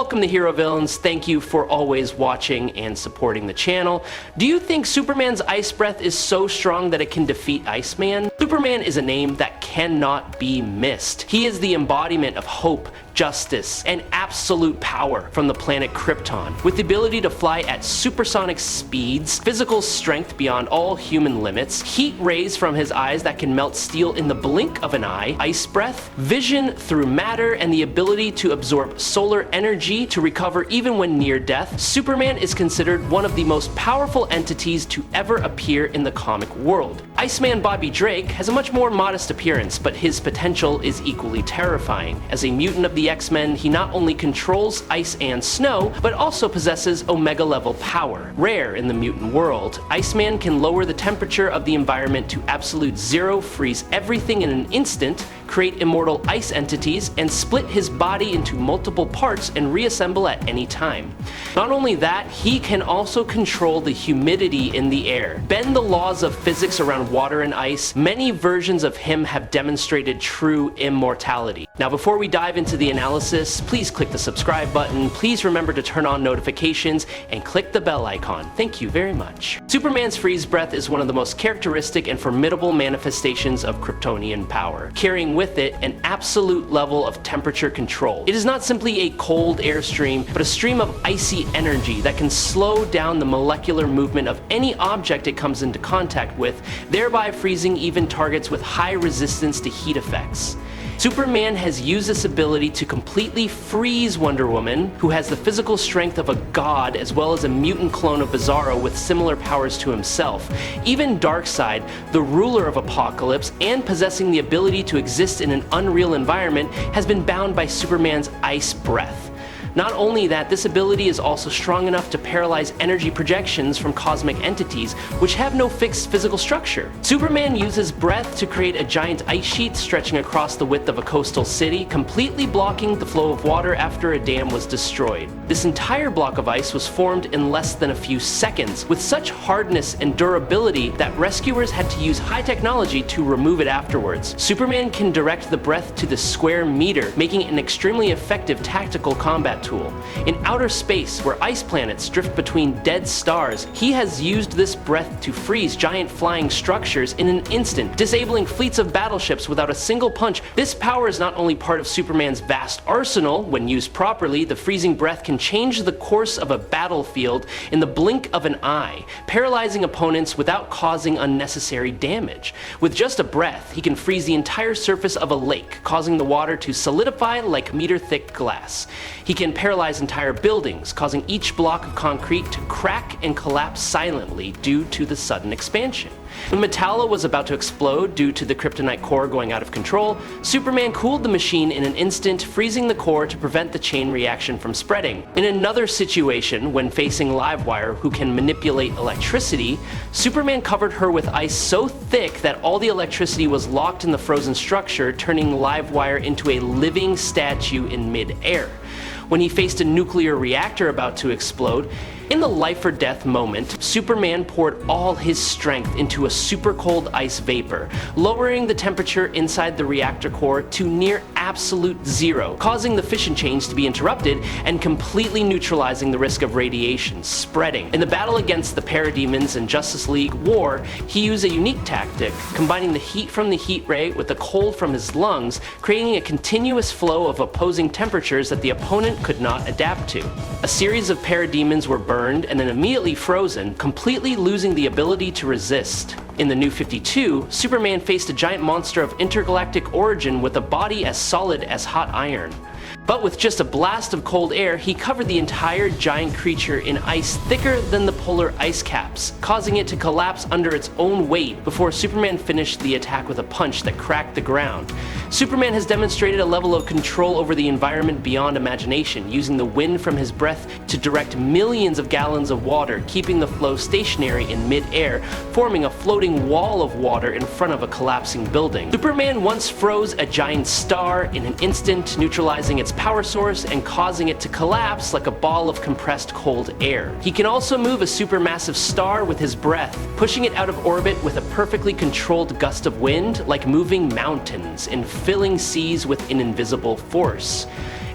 Welcome to Hero Villains. Thank you for always watching and supporting the channel. Do you think Superman's ice breath is so strong that it can defeat Iceman? Superman is a name that cannot be missed. He is the embodiment of hope, justice, and absolute power from the planet Krypton. With the ability to fly at supersonic speeds, physical strength beyond all human limits, heat rays from his eyes that can melt steel in the blink of an eye, ice breath, vision through matter, and the ability to absorb solar energy to recover even when near death, Superman is considered one of the most powerful entities to ever appear in the comic world. Iceman Bobby Drake has a much more modest appearance, but his potential is equally terrifying. As a mutant of the X-Men, he not only controls ice and snow, but also possesses Omega-level power. Rare in the mutant world, Iceman can lower the temperature of the environment to absolute zero, freeze everything in an instant, create immortal ice entities, and split his body into multiple parts and reassemble at any time. Not only that, he can also control the humidity in the air, bend the laws of physics around water and ice. Many versions of him have demonstrated true immortality. Now, before we dive into the analysis, please click the subscribe button, please remember to turn on notifications, and click the bell icon. Thank you very much. Superman's freeze breath is one of the most characteristic and formidable manifestations of Kryptonian power, carrying with it an absolute level of temperature control. It is not simply a cold air stream, but a stream of icy energy that can slow down the molecular movement of any object it comes into contact with, thereby freezing even targets with high resistance to heat effects. Superman has used this ability to completely freeze Wonder Woman, who has the physical strength of a god as well as a mutant clone of Bizarro with similar powers to himself. Even Darkseid, the ruler of Apocalypse and possessing the ability to exist in an unreal environment, has been bound by Superman's ice breath. Not only that, this ability is also strong enough to paralyze energy projections from cosmic entities, which have no fixed physical structure. Superman uses breath to create a giant ice sheet stretching across the width of a coastal city, completely blocking the flow of water after a dam was destroyed. This entire block of ice was formed in less than a few seconds, with such hardness and durability that rescuers had to use high technology to remove it afterwards. Superman can direct the breath to the square meter, making it an extremely effective tactical combat tool. In outer space, where ice planets drift between dead stars, he has used this breath to freeze giant flying structures in an instant, disabling fleets of battleships without a single punch. This power is not only part of Superman's vast arsenal. When used properly, the freezing breath can change the course of a battlefield in the blink of an eye, paralyzing opponents without causing unnecessary damage. With just a breath, he can freeze the entire surface of a lake, causing the water to solidify like meter-thick glass. He can paralyze entire buildings, causing each block of concrete to crack and collapse silently due to the sudden expansion. When Metallo was about to explode due to the kryptonite core going out of control, Superman cooled the machine in an instant, freezing the core to prevent the chain reaction from spreading. In another situation, when facing Livewire, who can manipulate electricity, Superman covered her with ice so thick that all the electricity was locked in the frozen structure, turning Livewire into a living statue in mid-air. When he faced a nuclear reactor about to explode, in the life or death moment, Superman poured all his strength into a super cold ice vapor, lowering the temperature inside the reactor core to near absolute zero, causing the fission chains to be interrupted and completely neutralizing the risk of radiation spreading. In the battle against the Parademons and Justice League War, he used a unique tactic, combining the heat from the heat ray with the cold from his lungs, creating a continuous flow of opposing temperatures that the opponent could not adapt to. A series of Parademons were burned and then immediately frozen, completely losing the ability to resist. In the New 52, Superman faced a giant monster of intergalactic origin with a body as solid as hot iron. But with just a blast of cold air, he covered the entire giant creature in ice thicker than the polar ice caps, causing it to collapse under its own weight before Superman finished the attack with a punch that cracked the ground. Superman has demonstrated a level of control over the environment beyond imagination, using the wind from his breath to direct millions of gallons of water, keeping the flow stationary in mid-air, forming a floating wall of water in front of a collapsing building. Superman once froze a giant star in an instant, neutralizing its power source and causing it to collapse like a ball of compressed cold air. He can also move a supermassive star with his breath, pushing it out of orbit with a perfectly controlled gust of wind, like moving mountains and filling seas with an invisible force.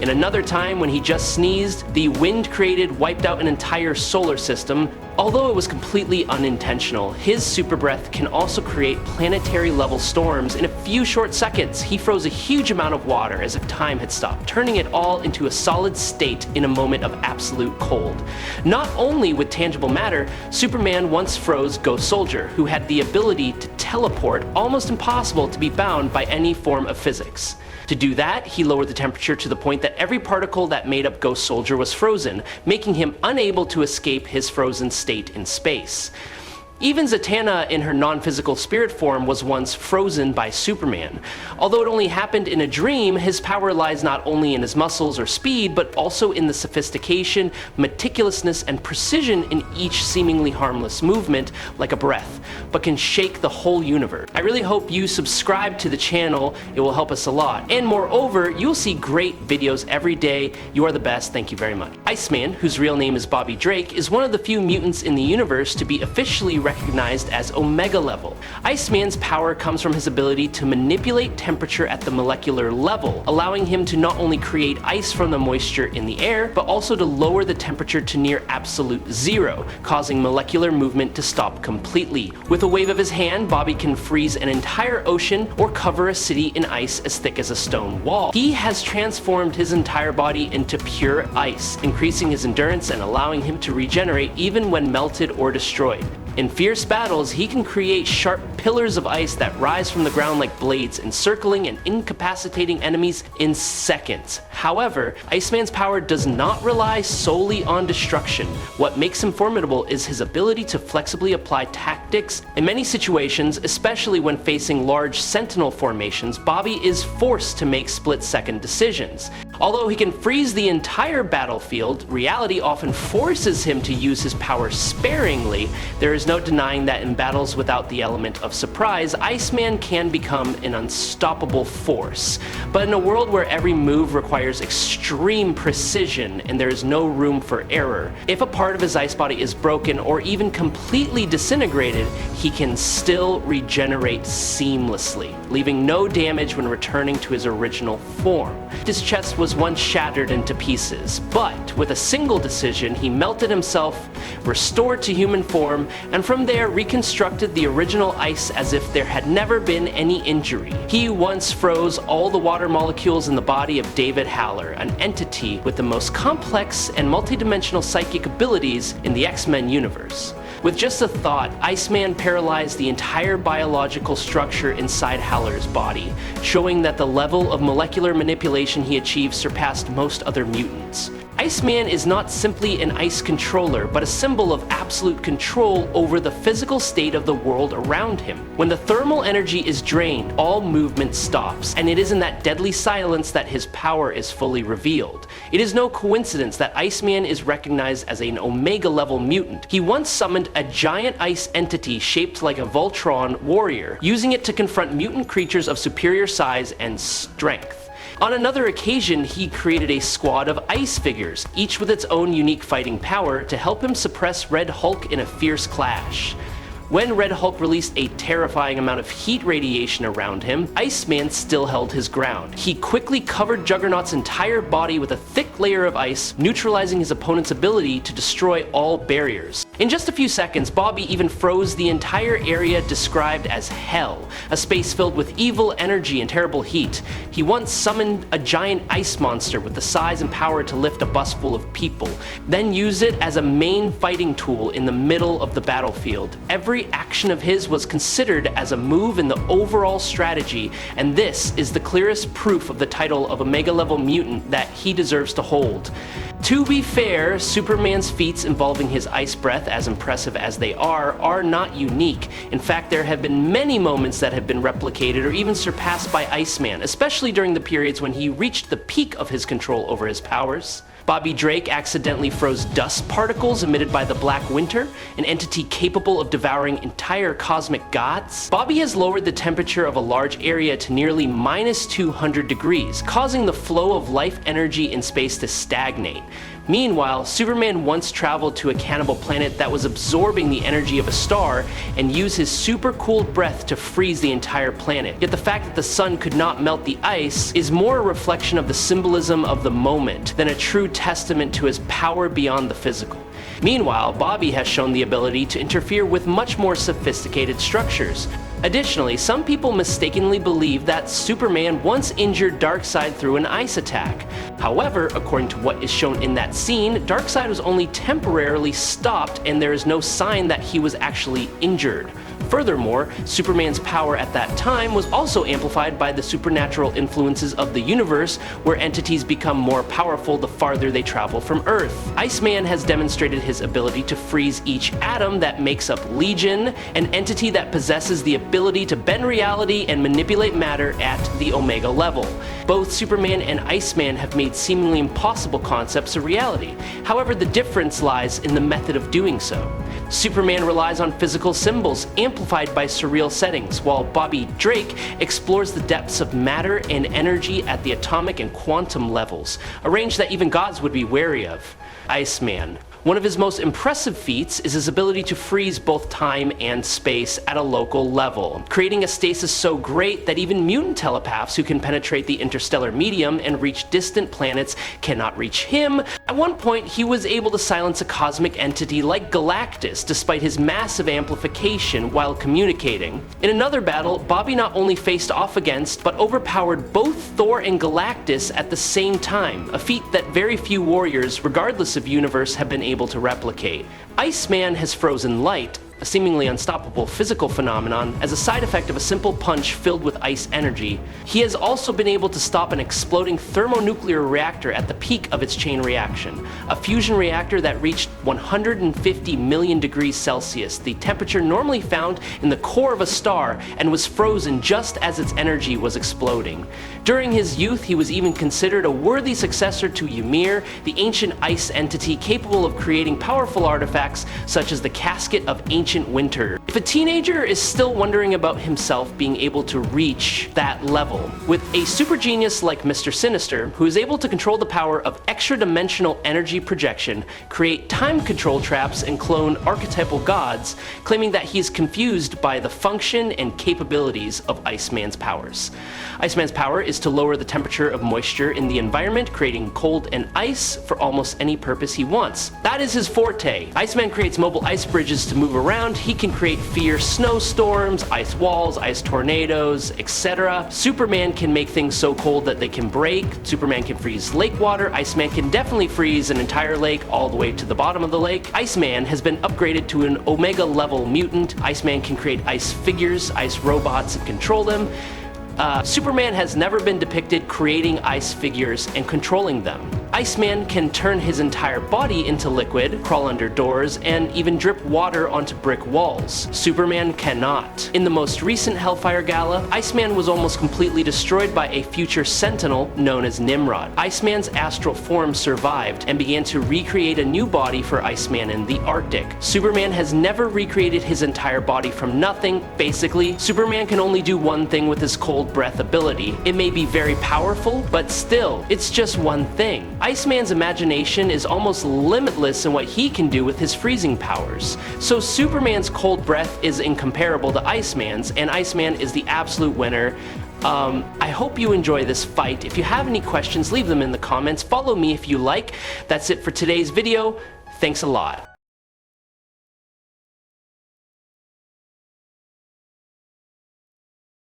In another time, when he just sneezed, the wind created wiped out an entire solar system. Although it was completely unintentional, his super breath can also create planetary level storms in a few short seconds. He froze a huge amount of water as if time had stopped, turning it all into a solid state in a moment of absolute cold. Not only with tangible matter, Superman once froze Ghost Soldier, who had the ability to teleport, almost impossible to be bound by any form of physics. To do that, he lowered the temperature to the point that every particle that made up Ghost Soldier was frozen, making him unable to escape his frozen state in space. Even Zatanna in her non-physical spirit form was once frozen by Superman. Although it only happened in a dream, his power lies not only in his muscles or speed, but also in the sophistication, meticulousness, and precision in each seemingly harmless movement, like a breath, but can shake the whole universe. I really hope you subscribe to the channel, it will help us a lot. And moreover, you'll see great videos every day. You are the best, thank you very much. Iceman, whose real name is Bobby Drake, is one of the few mutants in the universe to be officially recognized as Omega level. Iceman's power comes from his ability to manipulate temperature at the molecular level, allowing him to not only create ice from the moisture in the air, but also to lower the temperature to near absolute zero, causing molecular movement to stop completely. With a wave of his hand, Bobby can freeze an entire ocean or cover a city in ice as thick as a stone wall. He has transformed his entire body into pure ice, increasing his endurance and allowing him to regenerate even when melted or destroyed. In fierce battles, he can create sharp pillars of ice that rise from the ground like blades, encircling and incapacitating enemies in seconds. However, Iceman's power does not rely solely on destruction. What makes him formidable is his ability to flexibly apply tactics. In many situations, especially when facing large sentinel formations, Bobby is forced to make split-second decisions. Although he can freeze the entire battlefield, reality often forces him to use his power sparingly. There is no denying that in battles without the element of surprise, Iceman can become an unstoppable force. But in a world where every move requires extreme precision and there is no room for error, if a part of his ice body is broken or even completely disintegrated, he can still regenerate seamlessly, leaving no damage when returning to his original form. His chest was once shattered into pieces, but with a single decision, he melted himself, restored to human form, and from there reconstructed the original ice as if there had never been any injury. He once froze all the water molecules in the body of David Haller, an entity with the most complex and multidimensional psychic abilities in the X-Men universe. With just a thought, Iceman paralyzed the entire biological structure inside Haller's body, showing that the level of molecular manipulation he achieved surpassed most other mutants. Iceman is not simply an ice controller, but a symbol of absolute control over the physical state of the world around him. When the thermal energy is drained, all movement stops, and it is in that deadly silence that his power is fully revealed. It is no coincidence that Iceman is recognized as an Omega-level mutant. He once summoned a giant ice entity shaped like a Voltron warrior, using it to confront mutant creatures of superior size and strength. On another occasion, he created a squad of ice figures, each with its own unique fighting power, to help him suppress Red Hulk in a fierce clash. When Red Hulk released a terrifying amount of heat radiation around him, Iceman still held his ground. He quickly covered Juggernaut's entire body with a thick layer of ice, neutralizing his opponent's ability to destroy all barriers. In just a few seconds, Bobby even froze the entire area described as Hell, a space filled with evil energy and terrible heat. He once summoned a giant ice monster with the size and power to lift a bus full of people, then used it as a main fighting tool in the middle of the battlefield. Every action of his was considered as a move in the overall strategy, and this is the clearest proof of the title of Omega-level mutant that he deserves to hold. To be fair, Superman's feats involving his ice breath, as impressive as they are not unique. In fact, there have been many moments that have been replicated or even surpassed by Iceman, especially during the periods when he reached the peak of his control over his powers. Bobby Drake accidentally froze dust particles emitted by the Black Winter, an entity capable of devouring entire cosmic gods. Bobby has lowered the temperature of a large area to nearly -200 degrees, causing the flow of life energy in space to stagnate. Meanwhile, Superman once traveled to a cannibal planet that was absorbing the energy of a star and used his super cooled breath to freeze the entire planet. Yet the fact that the sun could not melt the ice is more a reflection of the symbolism of the moment than a true testament to his power beyond the physical. Meanwhile, Bobby has shown the ability to interfere with much more sophisticated structures. Additionally, some people mistakenly believe that Superman once injured Darkseid through an ice attack. However, according to what is shown in that scene, Darkseid was only temporarily stopped and there is no sign that he was actually injured. Furthermore, Superman's power at that time was also amplified by the supernatural influences of the universe, where entities become more powerful the farther they travel from Earth. Iceman has demonstrated his ability to freeze each atom that makes up Legion, an entity that possesses the ability to bend reality and manipulate matter at the Omega level. Both Superman and Iceman have made seemingly impossible concepts a reality. However, the difference lies in the method of doing so. Superman relies on physical symbols amplified by surreal settings, while Bobby Drake explores the depths of matter and energy at the atomic and quantum levels, a range that even gods would be wary of. Iceman. One of his most impressive feats is his ability to freeze both time and space at a local level, creating a stasis so great that even mutant telepaths who can penetrate the interstellar medium and reach distant planets cannot reach him. At one point, he was able to silence a cosmic entity like Galactus despite his massive amplification while communicating. In another battle, Bobby not only faced off against, but overpowered both Thor and Galactus at the same time, a feat that very few warriors, regardless of universe, have been able to replicate. Iceman has frozen light, a seemingly unstoppable physical phenomenon, as a side effect of a simple punch filled with ice energy. He has also been able to stop an exploding thermonuclear reactor at the peak of its chain reaction, a fusion reactor that reached 150 million degrees Celsius, the temperature normally found in the core of a star, and was frozen just as its energy was exploding. During his youth, he was even considered a worthy successor to Ymir, the ancient ice entity capable of creating powerful artifacts such as the Casket of Ancient Winter. If a teenager is still wondering about himself being able to reach that level, with a super genius like Mr. Sinister, who is able to control the power of extra-dimensional energy projection, create time control traps, and clone archetypal gods, claiming that he is confused by the function and capabilities of Iceman's powers. Iceman's power is to lower the temperature of moisture in the environment, creating cold and ice for almost any purpose he wants. That is his forte. Iceman creates mobile ice bridges to move around. He can create fierce snowstorms, ice walls, ice tornadoes, etc. Superman can make things so cold that they can break. Superman can freeze lake water. Iceman can definitely freeze an entire lake all the way to the bottom of the lake. Iceman has been upgraded to an Omega level mutant. Iceman can create ice figures, ice robots, and control them. Superman has never been depicted creating ice figures and controlling them. Iceman can turn his entire body into liquid, crawl under doors, and even drip water onto brick walls. Superman cannot. In the most recent Hellfire Gala, Iceman was almost completely destroyed by a future Sentinel known as Nimrod. Iceman's astral form survived and began to recreate a new body for Iceman in the Arctic. Superman has never recreated his entire body from nothing. Basically, Superman can only do one thing with his cold breath ability. It may be very powerful, but still, it's just one thing. Iceman's imagination is almost limitless in what he can do with his freezing powers. So Superman's cold breath is incomparable to Iceman's, and Iceman is the absolute winner. I hope you enjoy this fight. If you have any questions, leave them in the comments. Follow me if you like. That's it for today's video. Thanks a lot.